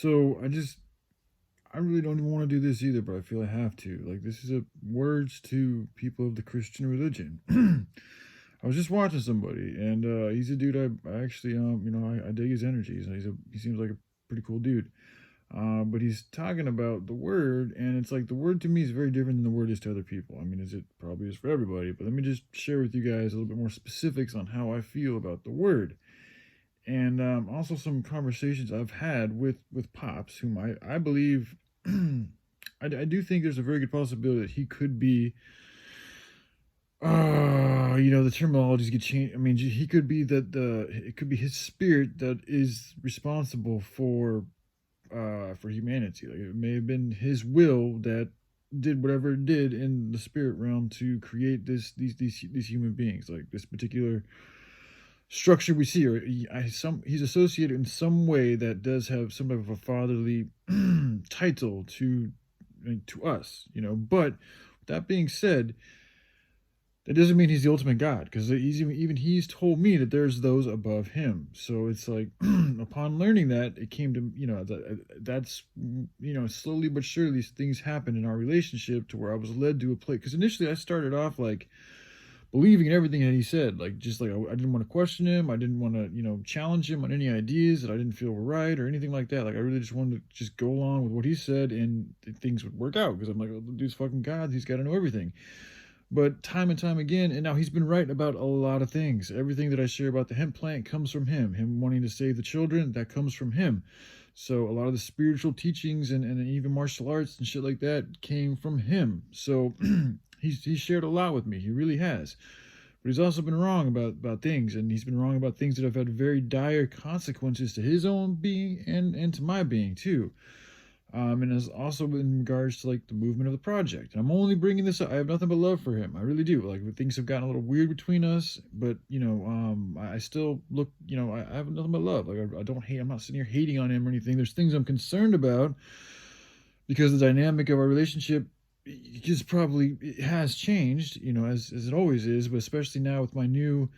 So I really don't even want to do this either, but I feel I have to. Like, this is a words to people of the Christian religion. I was just watching somebody, and he's a dude I actually, I dig his energy. He seems like a pretty cool dude. But he's talking about the word, and it's like the word to me is very different than the word is to other people. I mean, as it probably is for everybody. But let me just share with you guys a little bit more specifics on how I feel about the word, and also some conversations I've had with Pops, whom I believe, I do think there's a very good possibility that he could be. The terminologies get changed. I mean, he could be the it could be his spirit that is responsible for humanity. Like, it may have been his will that did whatever it did in the spirit realm to create these human beings, like this particular structure we see, or he's associated in some way that does have some type of a fatherly title to us, But with that being said, that doesn't mean he's the ultimate God, because he's told me that there's those above him. So it's like, upon learning that, it came to, that's, slowly but surely things happened in our relationship to where I was led to a place. Because initially I started off like believing in everything that he said, like, just like I didn't want to question him. I didn't want to, challenge him on any ideas that I didn't feel were right or anything like that. Like, I really just wanted to just go along with what he said, and things would work out, because I'm like, oh, the dude's fucking God. He's got to know everything. But time and time again, and now he's been right about a lot of things. Everything that I share about the hemp plant comes from him. Him wanting to save the children, that comes from him. So a lot of the spiritual teachings and even martial arts and shit like that came from him. So he's shared a lot with me. He really has. But he's also been wrong about things, and he's been wrong about things that have had very dire consequences to his own being and to my being too. And it's also in regards to like the movement of the project. And I'm only bringing this up. I have nothing but love for him. I really do. Like, things have gotten a little weird between us, but I still look. I have nothing but love. Like, I don't hate. I'm not sitting here hating on him or anything. There's things I'm concerned about, because the dynamic of our relationship just probably it has changed. As it always is, but especially now with the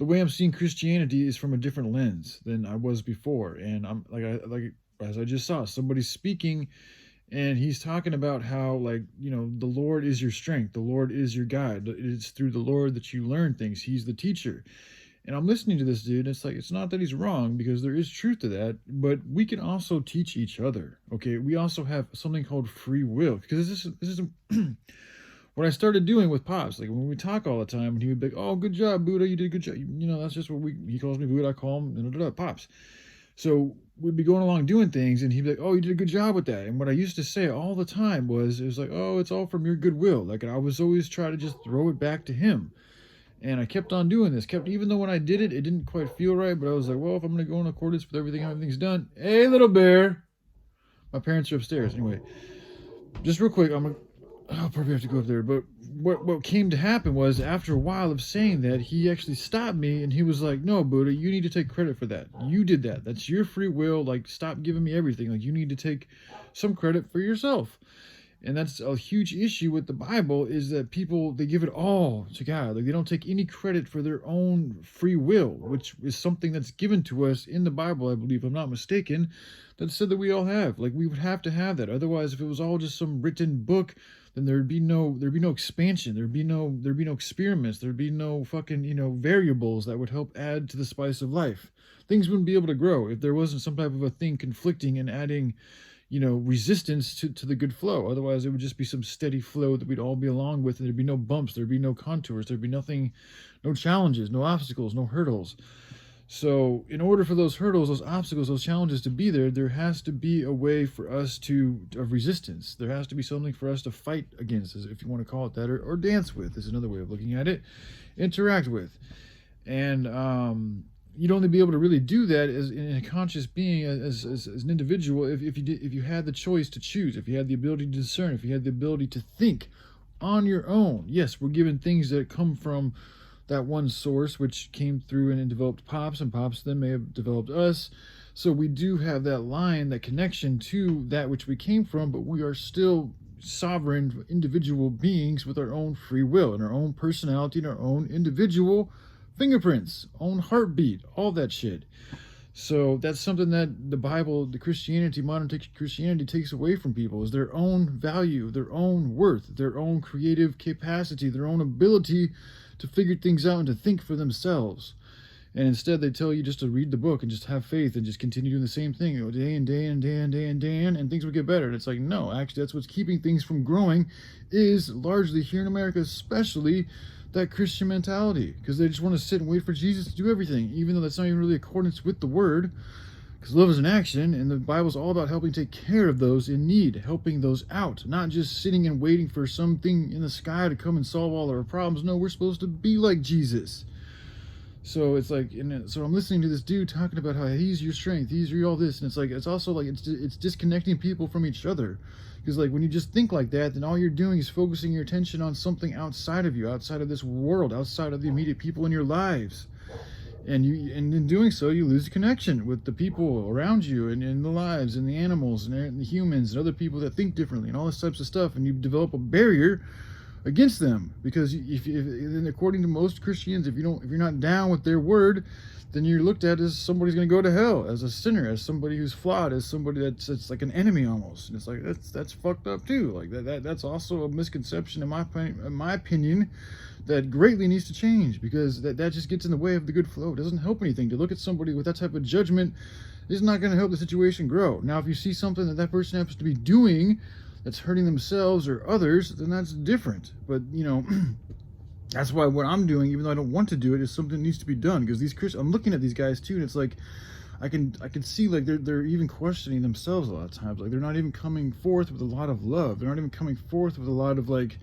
way I'm seeing Christianity is from a different lens than I was before. And I'm like as I just saw, somebody speaking, and he's talking about how, like, the Lord is your strength, the Lord is your guide. It's through the Lord that you learn things. He's the teacher. And I'm listening to this dude, and it's like, it's not that he's wrong, because there is truth to that, but we can also teach each other. Okay, we also have something called free will, because this is what I started doing with Pops. Like, when we talk all the time, and he would be like, "Oh, good job, Buddha, you did a good job." That's just what he calls me Buddha, I call him Pops. So we'd be going along doing things, and he'd be like, "Oh, you did a good job with that." And what I used to say all the time it was like, "Oh, it's all from your goodwill." Like, I was always trying to just throw it back to him. And I kept on doing this, even though when I did it, it didn't quite feel right. But I was like, well, if I'm going to go in accordance with everything's done. Hey, little bear. My parents are upstairs. Anyway, just real quick, I'll probably have to go up there. But what came to happen was, after a while of saying that, he actually stopped me, and he was like, "No, Buddha, you need to take credit for that. You did that. That's your free will. Like, stop giving me everything. Like, you need to take some credit for yourself." And that's a huge issue with the Bible, is that people, they give it all to God. Like, they don't take any credit for their own free will, which is something that's given to us in the Bible, I believe, if I'm not mistaken, that said that we all have. Like, we would have to have that. Otherwise, if it was all just some written book, then there'd be no expansion, there'd be no experiments, there'd be no fucking, variables that would help add to the spice of life. Things wouldn't be able to grow if there wasn't some type of a thing conflicting and adding resistance to the good flow. Otherwise, it would just be some steady flow that we'd all be along with, and there'd be no bumps, there'd be no contours, there'd be nothing, no challenges, no obstacles, no hurdles. So in order for those hurdles, those obstacles, those challenges to be there has to be a way for us of resistance. There has to be something for us to fight against, if you want to call it that, or dance with is another way of looking at it, interact with. And you'd only be able to really do that as in a conscious being, as an individual, if you had the choice to choose, if you had the ability to discern, if you had the ability to think on your own. Yes, we're given things that come from that one source, which came through and developed Pops, and Pops then may have developed us. So we do have that line, that connection to that which we came from, but we are still sovereign individual beings with our own free will and our own personality and our own individual fingerprints, own heartbeat, all that shit. So that's something that the Bible, the Christianity, Christianity takes away from people is their own value, their own worth, their own creative capacity, their own ability to figure things out and to think for themselves. And instead, they tell you just to read the book and just have faith and just continue doing the same thing, day and day and day and day and day and things will get better. And it's like, no, actually, that's what's keeping things from growing is largely here in America, especially that Christian mentality, because they just want to sit and wait for Jesus to do everything, even though that's not even really accordance with the word. Because love is an action, and the Bible's all about helping take care of those in need, helping those out, not just sitting and waiting for something in the sky to come and solve all our problems. No, we're supposed to be like Jesus. So it's like, so I'm listening to this dude talking about how he's your strength, he's your all this, and it's like, it's also like it's disconnecting people from each other, because like when you just think like that, then all you're doing is focusing your attention on something outside of you, outside of this world, outside of the immediate people in your lives, and in doing so, you lose connection with the people around you, and in the lives, and the animals, and the humans, and other people that think differently, and all this types of stuff, and you develop a barrier against them, because if according to most Christians, if you're not down with their word, then you're looked at as somebody's going to go to hell, as a sinner, as somebody who's flawed, as somebody that's like an enemy almost. And it's like that's fucked up too. Like that's also a misconception in my opinion that greatly needs to change, because that just gets in the way of the good flow. It doesn't help anything to look at somebody with that type of judgment. It's not going to help the situation grow. Now, if you see something that person happens to be doing that's hurting themselves or others, then that's different. But that's why what I'm doing, even though I don't want to do it, is something that needs to be done. Because these Christians, I'm looking at these guys too, and it's like I can see like they're even questioning themselves a lot of times. Like they're not even coming forth with a lot of love. They're not even coming forth with a lot of like,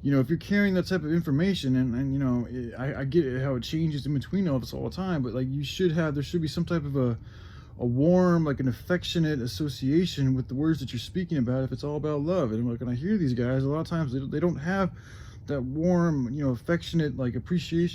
if you're carrying that type of information, and I get it, how it changes in between all of us all the time, but like there should be some type of a warm, like an affectionate association with the words that you're speaking about, if it's all about love. And like when I hear these guys, a lot of times they don't have that warm, affectionate, like appreciation